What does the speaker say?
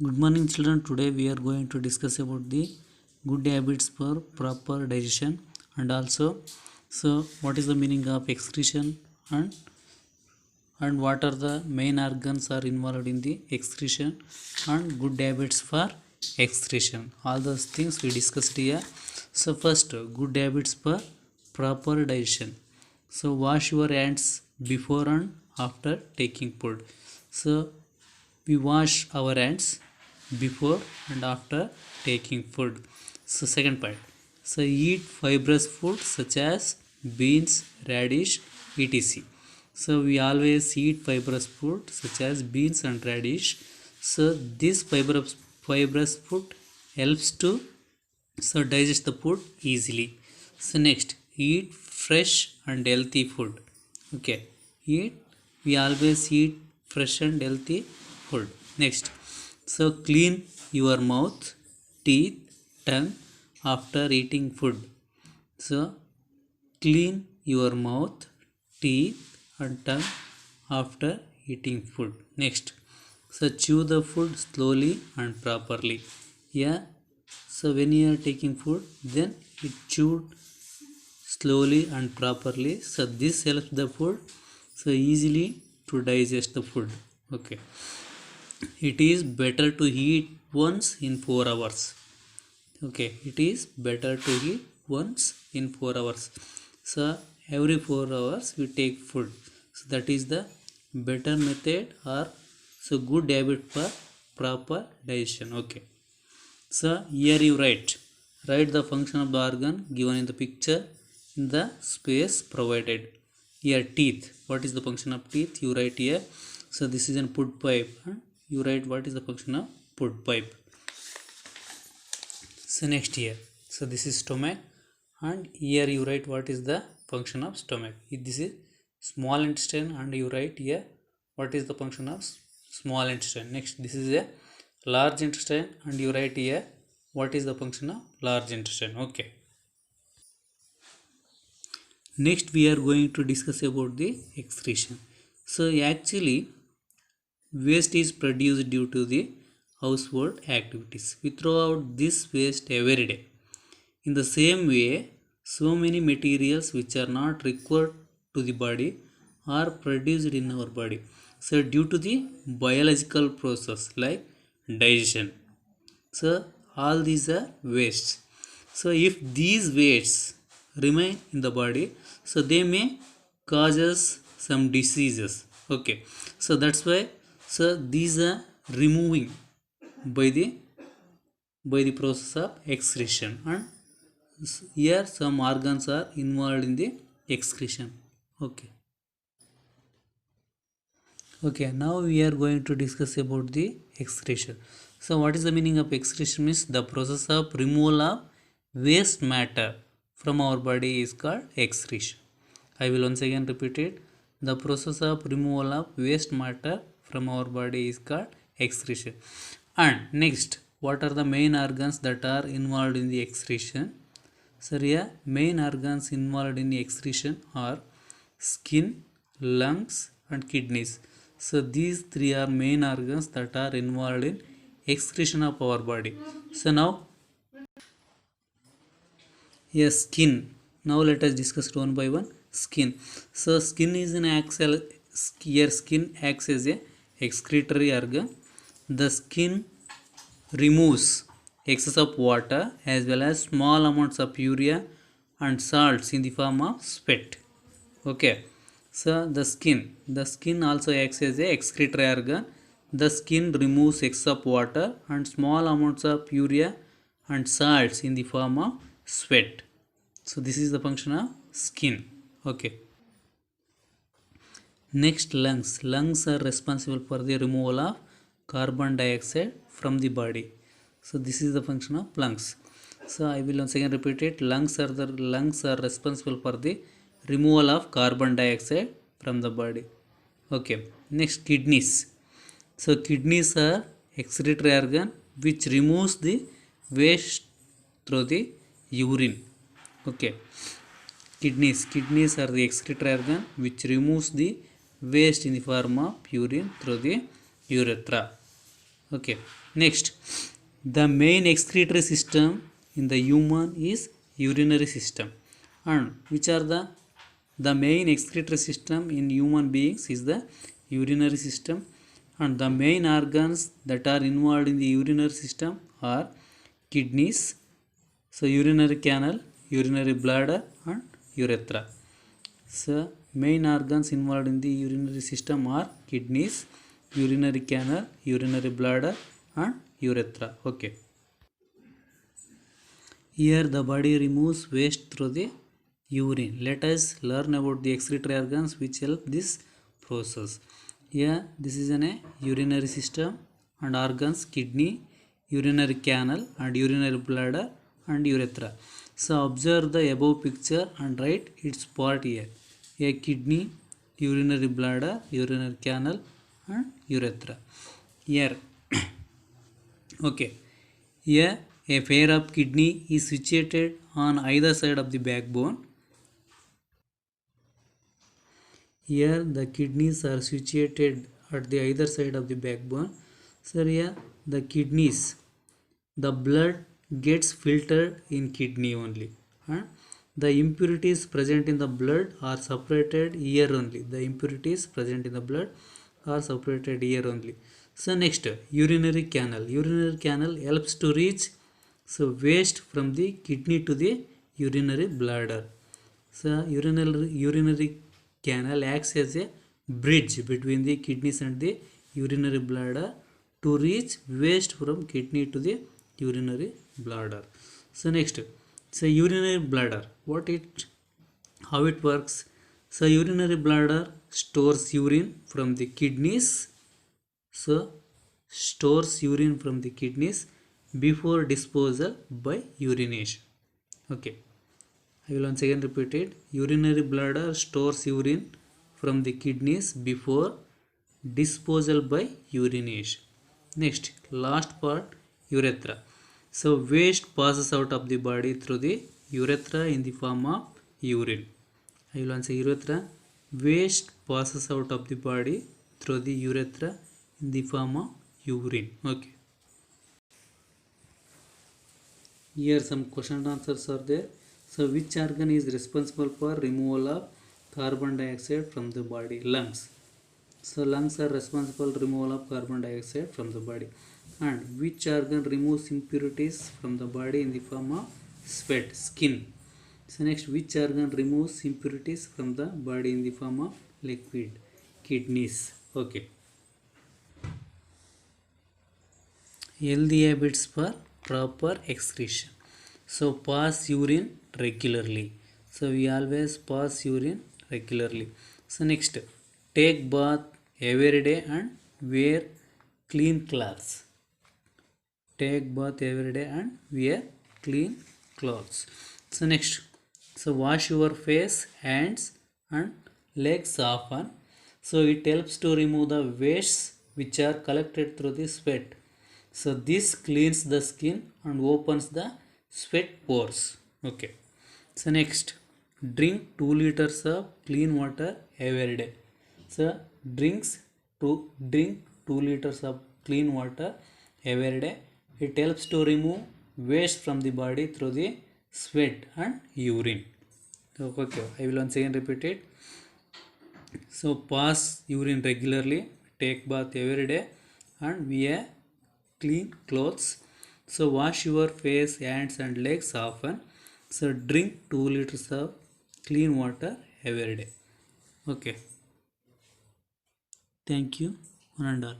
Good morning children. Today we are going to discuss about the good habits for proper digestion and also what is the meaning of excretion and what are the main organs are involved in the excretion and good habits for excretion. All those things we discussed here. So first good habits for proper digestion. So wash your hands before and after taking food. So we wash our hands before and after taking food. So second point. So eat fibrous food such as beans, radish, etc. So we always eat fibrous food such as beans and radish. So this fibrous food helps to digest the food easily. So next, eat fresh and healthy food. Okay, eat we always eat fresh and healthy food. Next, so clean your mouth, teeth, tongue after eating food. So clean your mouth, teeth and tongue after eating food. Next, so chew the food slowly and properly. Yeah, so when you are taking food, then it chewed slowly and properly. So this helps the food so easily to digest the food. Okay, it is better to eat once in 4 hours. Okay, it is better to eat once in 4 hours. So every 4 hours we take food. So that is the better method or so good habit for proper digestion. Okay, so here you write the function of the organ given in the picture in the space provided. Here teeth, what is the function of teeth, you write here. So this is an food pipe, you write what is the function of food pipe. So next here, so this is stomach and here you write what is the function of stomach. This is small intestine and you write here what is the function of small intestine. Next, this is a large intestine and you write here what is the function of large intestine. Okay, next we are going to discuss about the excretion. So actually waste is produced due to the household activities. We throw out this waste every day. In the same way, so many materials which are not required to the body are produced in our body. So due to the biological process like digestion. So all these are wastes. So if these wastes remain in the body, so they may cause us some diseases. Okay, so that's why so these are removing by the process of excretion, and here some organs are involved in the excretion. Okay, okay, now we are going to discuss about the excretion. So what is the meaning of excretion? Means the process of removal of waste matter from our body is called excretion. I will once again repeat it. The process of removal of waste matter from our body is called excretion. And next, what are the main organs that are involved in the excretion? So here main organs involved in the excretion are skin, lungs and kidneys. So these three are main organs that are involved in excretion of our body. So now, yes, skin. Now let us discuss it one by one. Skin. So skin is an axial. Here skin acts as a excretory organ. The skin removes excess of water as well as small amounts of urea and salts in the form of sweat. Okay, so the skin also acts as a excretory organ. The skin removes excess of water and small amounts of urea and salts in the form of sweat. So this is the function of skin. Okay, next, lungs are responsible for the removal of carbon dioxide from the body. So this is the function of lungs. So I will once again repeat it. Lungs are responsible for the removal of carbon dioxide from the body. Okay, next, kidneys. So kidneys are excretory organ which removes the waste through the urine. Okay, kidneys are the excretory organ which removes the waste in the form of urine through the urethra. Okay, next, the main excretory system in the human is urinary system. And which are the main excretory system in human beings is the urinary system. And the main organs that are involved in the urinary system are kidneys, so urinary canal, urinary bladder and urethra. So main organs involved in the urinary system are kidneys, urinary canal, urinary bladder and urethra. Okay. Here the body removes waste through the urine. Let us learn about the excretory organs which help this process. Here this is a urinary system and organs kidney, urinary canal and urinary bladder and urethra. So observe the above picture and write its part here. A kidney, urinary bladder, urinary canal and urethra. Here okay. Here a pair of kidney is situated on either side of the backbone. Here the kidneys are situated at the either side of the backbone. So here the kidneys, the blood gets filtered in kidney only. The impurities present in the blood are separated here only. The impurities present in the blood are separated here only. So next, urinary canal. Urinary canal helps to reach waste from the kidney to the urinary bladder. So urinary canal acts as a bridge between the kidneys and the urinary bladder to reach waste from kidney to the urinary bladder. So next, urinary bladder, how it works. So urinary bladder stores urine from the kidneys. So stores urine from the kidneys before disposal by urination. Okay, I will once again repeat it. Urinary bladder stores urine from the kidneys before disposal by urination. Next, last part, urethra. So waste passes out of the body through the urethra in the form of urine. I will answer urethra. Waste passes out of the body through the urethra in the form of urine. Okay. Here some question and answers are there. So which organ is responsible for removal of carbon dioxide from the body? Lungs. So lungs are responsible for removal of carbon dioxide from the body. And which organ removes impurities from the body in the form of sweat? Skin. So next, which organ removes impurities from the body in the form of liquid? Kidneys. Okay. Healthy habits for proper excretion. So pass urine regularly. So we always pass urine regularly. So next, take bath every day and wear clean clothes. Take bath every day and wear clean clothes. So next, wash your face, hands and legs often. So it helps to remove the wastes which are collected through the sweat. So this cleans the skin and opens the sweat pores. Okay. So next, drink 2 liters of clean water every day. So drink 2 liters of clean water every day. It helps to remove waste from the body through the sweat and urine. Okay, I will once again repeat it. So pass urine regularly, take bath every day and wear clean clothes. So wash your face, hands and legs often. So drink 2 liters of clean water every day. Okay. Thank you, one and all.